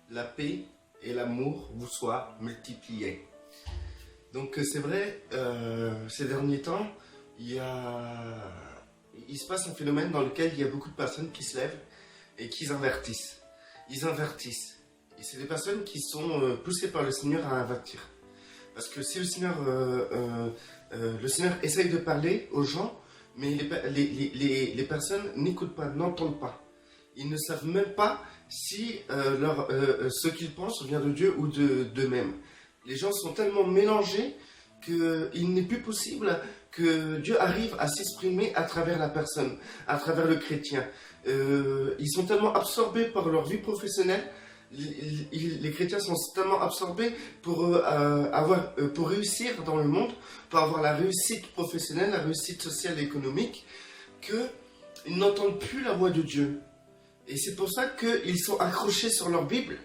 la paix et l'amour vous soient multipliés. Donc c'est vrai, ces derniers temps, il se passe un phénomène dans lequel il y a beaucoup de personnes qui se lèvent et qui invertissent. Ils invertissent. Et c'est des personnes qui sont poussées par le Seigneur à invertir. Parce que si le Seigneur essaye de parler aux gens, mais les personnes n'écoutent pas, n'entendent pas. Ils ne savent même pas si ce qu'ils pensent vient de Dieu ou d'eux-mêmes. Les gens sont tellement mélangés qu'il n'est plus possible que Dieu arrive à s'exprimer à travers la personne, à travers le chrétien. Ils sont tellement absorbés par leur vie professionnelle. Les chrétiens sont tellement absorbés pour réussir dans le monde, pour avoir la réussite professionnelle, la réussite sociale et économique, qu'ils n'entendent plus la voix de Dieu. Et c'est pour ça qu'ils sont accrochés sur leur Bible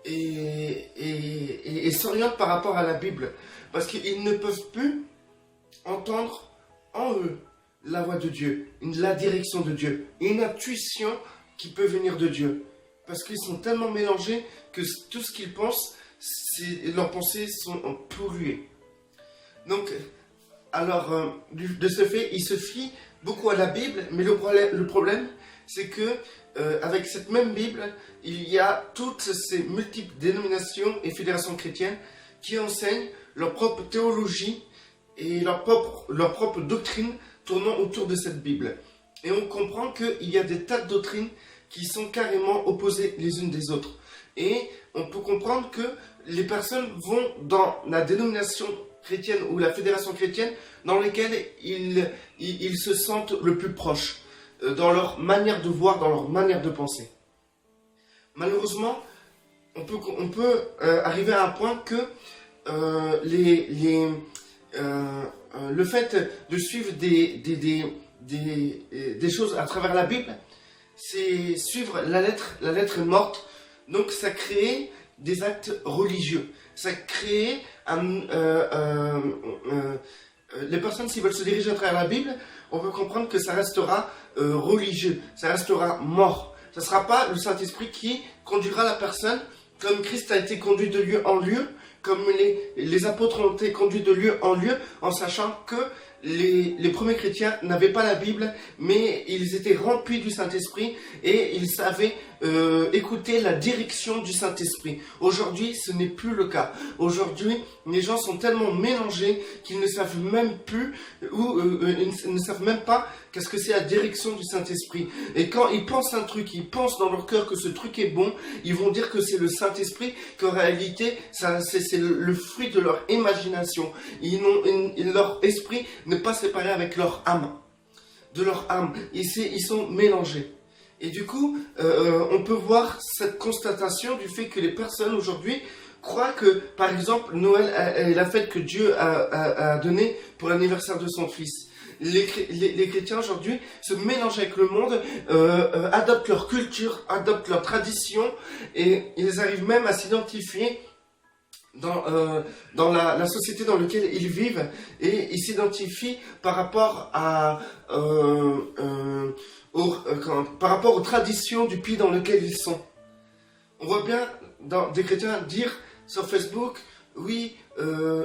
et s'orientent par rapport à la Bible. Parce qu'ils ne peuvent plus entendre en eux la voix de Dieu, la direction de Dieu, une intuition qui peut venir de Dieu. Parce qu'ils sont tellement mélangés que tout ce qu'ils pensent, leurs pensées sont polluées. Donc, alors, de ce fait, ils se fient beaucoup à la Bible, mais le problème, c'est que avec cette même Bible, il y a toutes ces multiples dénominations et fédérations chrétiennes qui enseignent leur propre théologie et leur propre doctrine tournant autour de cette Bible. Et on comprend qu'il y a des tas de doctrines qui sont carrément opposées les unes des autres. Et on peut comprendre que les personnes vont dans la dénomination chrétienne ou la fédération chrétienne dans lesquelles ils se sentent le plus proches, dans leur manière de voir, dans leur manière de penser. Malheureusement, on peut arriver à un point que le fait de suivre des choses à travers la Bible, c'est suivre la lettre est morte, donc ça crée des actes religieux, ça crée les personnes s'ils veulent se diriger à travers la Bible, on peut comprendre que ça restera religieux, ça restera mort, ça ne sera pas le Saint-Esprit qui conduira la personne comme Christ a été conduit de lieu en lieu, comme les apôtres ont été conduits de lieu en lieu, en sachant que les premiers chrétiens n'avaient pas la Bible, mais ils étaient remplis du Saint-Esprit et ils savaient écouter la direction du Saint-Esprit. Aujourd'hui, ce n'est plus le cas. Aujourd'hui, les gens sont tellement mélangés qu'ils ne savent même plus ils ne savent même pas qu'est-ce que c'est la direction du Saint-Esprit. Et quand ils pensent un truc, ils pensent dans leur cœur que ce truc est bon, ils vont dire que c'est le Saint-Esprit, qu'en réalité, c'est le fruit de leur imagination. Leur esprit n'est pas séparé avec leur âme. De leur âme. Ils sont mélangés. Et du coup, on peut voir cette constatation du fait que les personnes aujourd'hui croient que, par exemple, Noël est la fête que Dieu a donnée pour l'anniversaire de son fils. Les chrétiens aujourd'hui se mélangent avec le monde, adoptent leur culture, adoptent leur tradition, et ils arrivent même à s'identifier dans la société dans laquelle ils vivent, et ils s'identifient par rapport par rapport aux traditions du pays dans lequel ils sont. On voit bien des chrétiens dire sur Facebook, oui,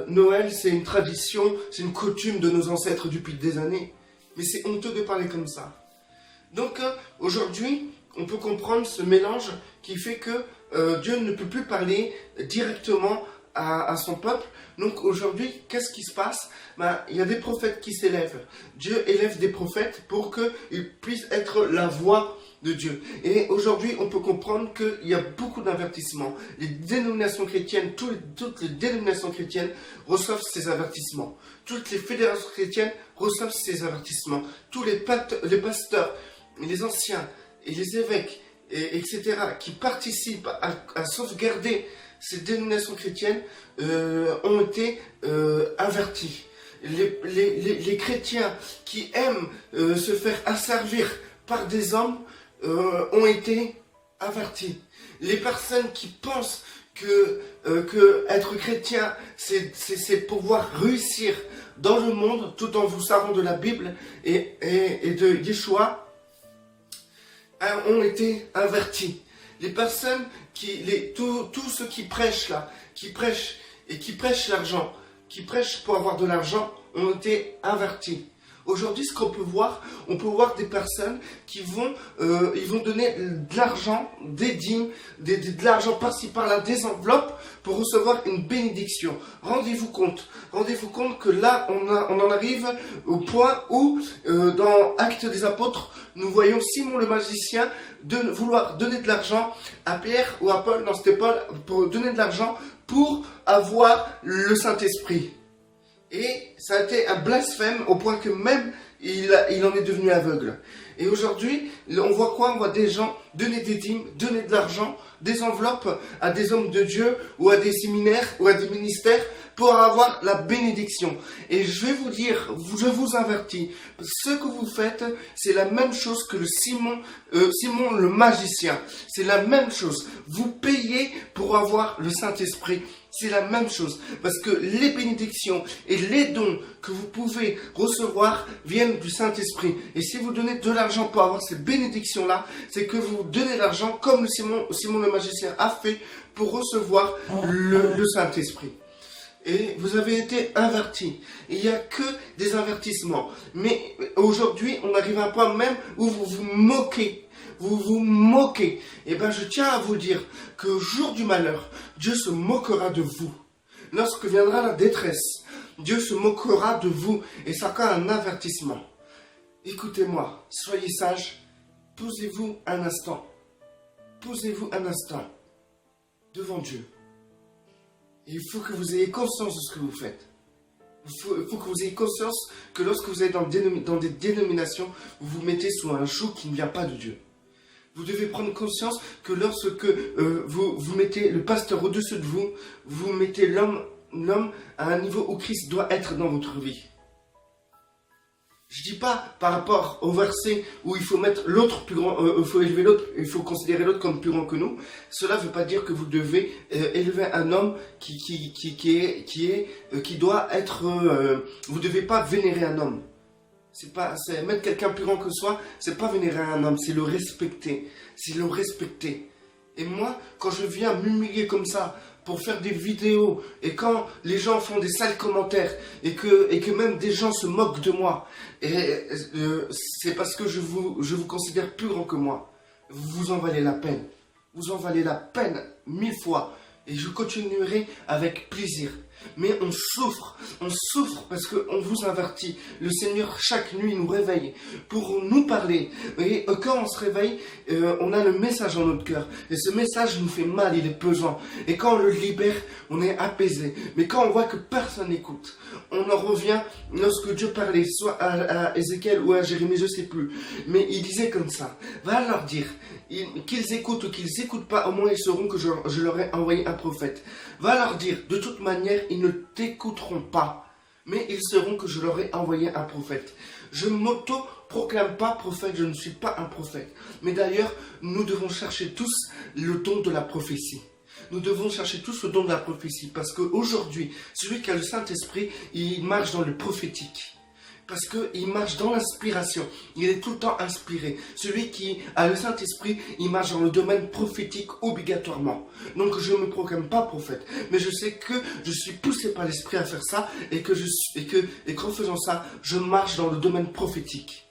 Noël c'est une tradition, c'est une coutume de nos ancêtres depuis des années. Mais c'est honteux de parler comme ça. Donc aujourd'hui, on peut comprendre ce mélange qui fait que Dieu ne peut plus parler directement à son peuple. Donc aujourd'hui, qu'est-ce qui se passe? Il y a des prophètes qui s'élèvent. Dieu élève des prophètes pour qu'ils puissent être la voix de Dieu. Et aujourd'hui, on peut comprendre qu'il y a beaucoup d'avertissements. Les dénominations chrétiennes, toutes les dénominations chrétiennes reçoivent ces avertissements. Toutes les fédérations chrétiennes reçoivent ces avertissements. Tous les pasteurs, les anciens et les évêques, etc., qui participent à sauvegarder ces dénominations chrétiennes ont été avertis. Les chrétiens qui aiment se faire asservir par des hommes ont été avertis. Les personnes qui pensent que être chrétien, c'est pouvoir réussir dans le monde tout en vous servant de la Bible et de Yeshua, ont été avertis. Les personnes, tous ceux qui prêchent là, qui prêchent l'argent, qui prêchent pour avoir de l'argent, ont été avertis. Aujourd'hui, ce qu'on peut voir, on peut voir des personnes qui ils vont donner de l'argent, des dîmes, de l'argent par-ci par-là, des enveloppes pour recevoir une bénédiction. Rendez-vous compte que là, on en arrive au point où, dans Actes des Apôtres, nous voyons Simon le magicien vouloir donner de l'argent à Pierre ou à Paul, non c'était Paul, pour donner de l'argent pour avoir le Saint-Esprit. Et ça a été un blasphème au point que même il en est devenu aveugle. Et aujourd'hui, on voit quoi? On voit des gens donner des dîmes, donner de l'argent, des enveloppes à des hommes de Dieu ou à des séminaires ou à des ministères pour avoir la bénédiction. Et je vais vous dire, je vous avertis, ce que vous faites, c'est la même chose que Simon le magicien. C'est la même chose. Vous payez pour avoir le Saint-Esprit. C'est la même chose, parce que les bénédictions et les dons que vous pouvez recevoir viennent du Saint-Esprit. Et si vous donnez de l'argent pour avoir ces bénédictions-là, c'est que vous donnez l'argent comme Simon le magicien a fait pour recevoir le Saint-Esprit. Et vous avez été avertis. Il n'y a que des avertissements. Mais aujourd'hui, on arrive à un point même où vous vous moquez. Vous vous moquez. Eh bien, je tiens à vous dire qu'au jour du malheur, Dieu se moquera de vous. Lorsque viendra la détresse, Dieu se moquera de vous. Et ça sera un avertissement. Écoutez-moi, soyez sages. Posez-vous un instant. Posez-vous un instant devant Dieu. Et il faut que vous ayez conscience de ce que vous faites. Il faut que vous ayez conscience que lorsque vous êtes dans des dénominations, vous vous mettez sous un joug qui ne vient pas de Dieu. Vous devez prendre conscience que lorsque vous mettez le pasteur au-dessus de vous, vous mettez l'homme à un niveau où Christ doit être dans votre vie. Je dis pas par rapport au verset où il faut mettre l'autre plus grand, il faut élever l'autre, il faut considérer l'autre comme plus grand que nous. Cela ne veut pas dire que vous devez élever un homme qui doit être. Vous devez pas vénérer un homme. C'est mettre quelqu'un plus grand que soi, c'est pas vénérer un homme, c'est le respecter. C'est le respecter. Et moi, quand je viens m'humilier comme ça pour faire des vidéos, et quand les gens font des sales commentaires, et que même des gens se moquent de moi, c'est parce que je vous considère plus grand que moi. Vous en valez la peine. Vous en valez la peine 1000 fois. Et je continuerai avec plaisir. Mais on souffre parce qu'on vous avertit. Le Seigneur, chaque nuit, nous réveille pour nous parler. Et quand on se réveille, on a le message en notre cœur. Et ce message nous fait mal, il est pesant. Et quand on le libère, on est apaisé. Mais quand on voit que personne n'écoute, on en revient lorsque Dieu parlait, soit à Ézéchiel ou à Jérémie, je ne sais plus. Mais il disait comme ça, va leur dire, qu'ils écoutent ou qu'ils n'écoutent pas, au moins ils sauront que je leur ai envoyé un prophète. Va leur dire, de toute manière, ils ne t'écouteront pas, mais ils sauront que je leur ai envoyé un prophète. Je ne m'auto-proclame pas prophète, je ne suis pas un prophète. Mais d'ailleurs, nous devons chercher tous le don de la prophétie. Nous devons chercher tous le don de la prophétie, parce qu'aujourd'hui, celui qui a le Saint-Esprit, il marche dans le prophétique. Parce qu'il marche dans l'inspiration. Il est tout le temps inspiré. Celui qui a le Saint-Esprit, il marche dans le domaine prophétique obligatoirement. Donc je ne me proclame pas prophète. Mais je sais que je suis poussé par l'Esprit à faire ça. Et qu'en faisant ça, je marche dans le domaine prophétique.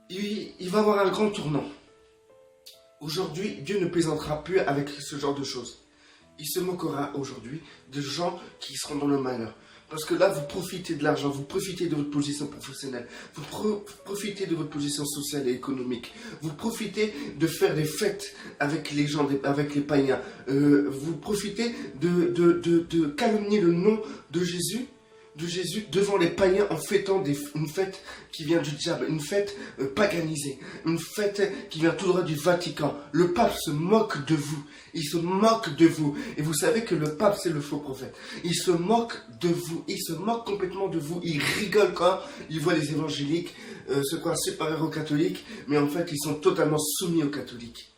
Il va y avoir un grand tournant. Aujourd'hui, Dieu ne plaisantera plus avec ce genre de choses. Il se moquera aujourd'hui de gens qui seront dans le malheur. Parce que là, vous profitez de l'argent, vous profitez de votre position professionnelle, vous profitez de votre position sociale et économique, vous profitez de faire des fêtes avec les gens, avec les païens, vous profitez de calomnier le nom de Jésus devant les païens en fêtant une fête qui vient du diable, une fête paganisée, une fête qui vient tout droit du Vatican. Le pape se moque de vous, il se moque de vous. Et vous savez que le pape c'est le faux prophète. Il se moque de vous, il se moque complètement de vous. Il rigole quand il voit les évangéliques se croient supérieurs aux catholiques, mais en fait ils sont totalement soumis aux catholiques.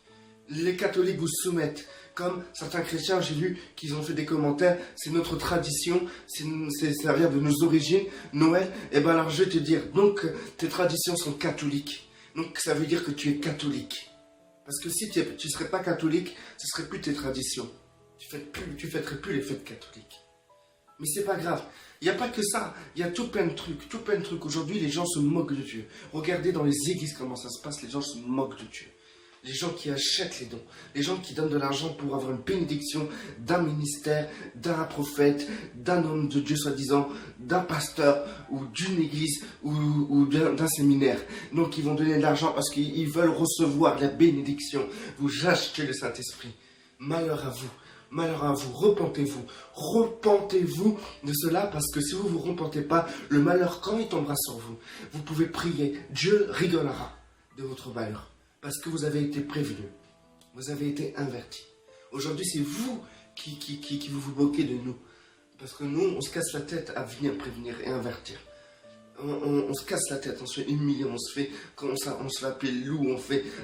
Les catholiques vous soumettent. Comme certains chrétiens, j'ai lu qu'ils ont fait des commentaires, c'est notre tradition, ça vient de nos origines, Noël. Et bien alors je vais te dire, donc tes traditions sont catholiques. Donc ça veut dire que tu es catholique. Parce que si tu ne serais pas catholique, ce ne serait plus tes traditions. Tu ne fêterais plus les fêtes catholiques. Mais c'est pas grave. Il n'y a pas que ça. Il y a tout plein de trucs. Aujourd'hui, les gens se moquent de Dieu. Regardez dans les églises comment ça se passe. Les gens se moquent de Dieu. Les gens qui achètent les dons. Les gens qui donnent de l'argent pour avoir une bénédiction d'un ministère, d'un prophète, d'un homme de Dieu soi-disant, d'un pasteur ou d'une église ou d'un séminaire. Donc ils vont donner de l'argent parce qu'ils veulent recevoir la bénédiction. Vous achetez le Saint-Esprit. Malheur à vous. Malheur à vous, repentez-vous de cela parce que si vous ne vous repentez pas, le malheur quand il tombera sur vous, vous pouvez prier, Dieu rigolera de votre malheur parce que vous avez été prévenu, vous avez été averti. Aujourd'hui c'est vous qui vous moquez de nous parce que nous on se casse la tête à venir prévenir et avertir. On se casse la tête, on se fait humilier, on se fait appeler loup,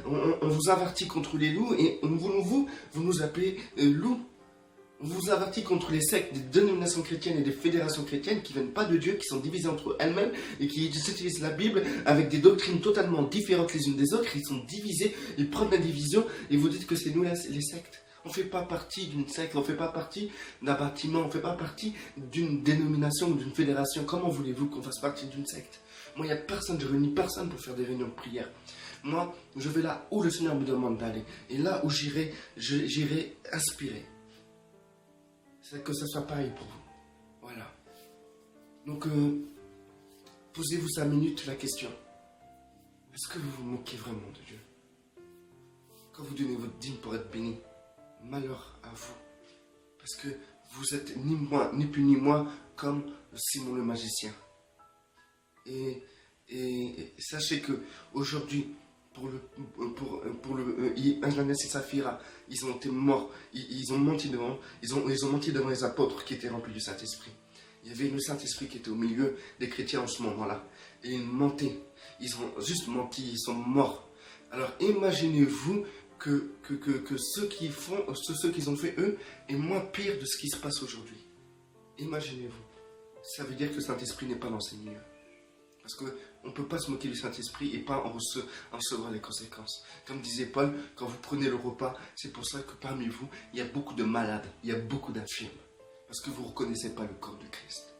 on vous avertit contre les loups et vous nous appelez loup. On vous avertit contre les sectes des dénominations chrétiennes et des fédérations chrétiennes qui ne viennent pas de Dieu, qui sont divisées entre elles-mêmes et qui utilisent la Bible avec des doctrines totalement différentes les unes des autres. Ils sont divisés, ils prennent la division et vous dites que c'est nous les sectes. On ne fait pas partie d'une secte, on ne fait pas partie d'un bâtiment, on ne fait pas partie d'une dénomination ou d'une fédération. Comment voulez-vous qu'on fasse partie d'une secte? Moi, il n'y a personne, je ne réunis personne pour faire des réunions de prière. Moi, je vais là où le Seigneur me demande d'aller. Et là où j'irai inspirer. C'est que ça soit pareil pour vous. Voilà. Donc, posez-vous 5 minutes la question. Est-ce que vous vous moquez vraiment de Dieu? Quand vous donnez votre dîme pour être béni, malheur à vous. Parce que vous êtes ni moi, ni plus ni moi, comme Simon le magicien. Et sachez que aujourd'hui, pour Ananias et Saphira, ils ont été morts, ils ont menti devant les apôtres qui étaient remplis du Saint-Esprit. Il y avait le Saint-Esprit qui était au milieu des chrétiens en ce moment-là. Et ils mentaient, ils ont juste menti, ils sont morts. Alors imaginez-vous que ce qu'ils ont fait eux est moins pire de ce qui se passe aujourd'hui. Imaginez-vous. Ça veut dire que le Saint-Esprit n'est pas dans ces milieux. Parce qu'on ne peut pas se moquer du Saint-Esprit et pas en recevoir les conséquences. Comme disait Paul, quand vous prenez le repas, c'est pour ça que parmi vous, il y a beaucoup de malades, il y a beaucoup d'infirmes. Parce que vous ne reconnaissez pas le corps du Christ.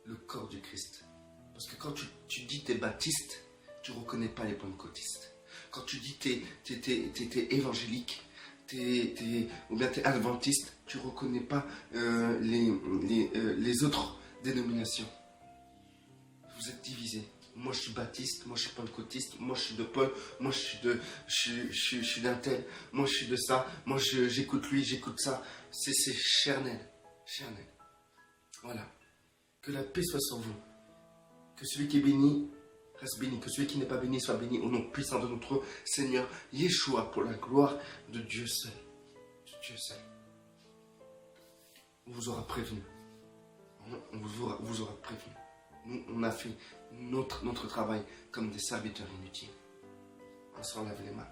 Le corps du Christ. Parce que quand tu dis que tu es baptiste, tu ne reconnais pas les pentecôtistes. Quand tu dis que tu es évangélique, ou bien tu es adventiste, tu ne reconnais pas les autres dénominations. Vous êtes divisés. Moi je suis baptiste, moi je suis pentecôtiste, moi je suis de Paul, moi je suis d'un tel, moi je suis de ça, moi j'écoute lui, j'écoute ça. C'est charnel. Charnel. Voilà. Que la paix soit sur vous. Que celui qui est béni reste béni. Que celui qui n'est pas béni soit béni au nom puissant de notre Seigneur Yeshua pour la gloire de Dieu seul. De Dieu seul. On vous aura prévenu. On vous aura prévenu. Nous, on a fait notre travail comme des serviteurs inutiles. On s'en lave les mains.